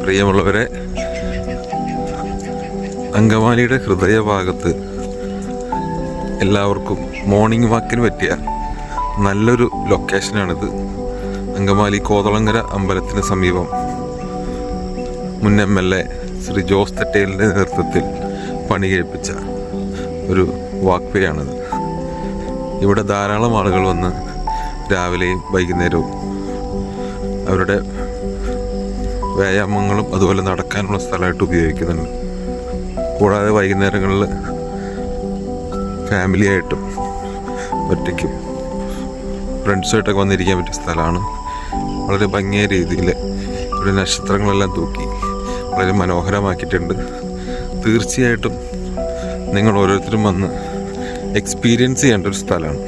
പ്രിയമുള്ളവരെ, അങ്കമാലിയുടെ ഹൃദയഭാഗത്ത് എല്ലാവർക്കും മോർണിംഗ് വാക്കിന് പറ്റിയ നല്ലൊരു ലൊക്കേഷനാണിത്. അങ്കമാലി കോതളങ്ങര അമ്പലത്തിന് സമീപം മുൻ MLA ശ്രീ ജോസ് തെറ്റേലിൻ്റെ നേതൃത്വത്തിൽ പണി കഴിപ്പിച്ച ഒരു വാക്ക് വേ ആണിത്. ഇവിടെ ധാരാളം ആളുകൾ വന്ന് രാവിലെയും വൈകുന്നേരവും അവരുടെ വ്യായാമങ്ങളും അതുപോലെ നടക്കാനുള്ള സ്ഥലമായിട്ട് ഉപയോഗിക്കുന്നുണ്ട്. കൂടാതെ വൈകുന്നേരങ്ങളിൽ ഫാമിലിയായിട്ടും ഒറ്റയ്ക്കും ഫ്രണ്ട്സുമായിട്ടൊക്കെ വന്നിരിക്കാൻ പറ്റിയ സ്ഥലമാണ്. വളരെ ഭംഗിയായ രീതിയിൽ ഇവിടെ നക്ഷത്രങ്ങളെല്ലാം തൂക്കി വളരെ മനോഹരമാക്കിയിട്ടുണ്ട്. തീർച്ചയായിട്ടും നിങ്ങൾ ഓരോരുത്തരും വന്ന് എക്സ്പീരിയൻസ് ചെയ്യേണ്ട ഒരു സ്ഥലമാണ്.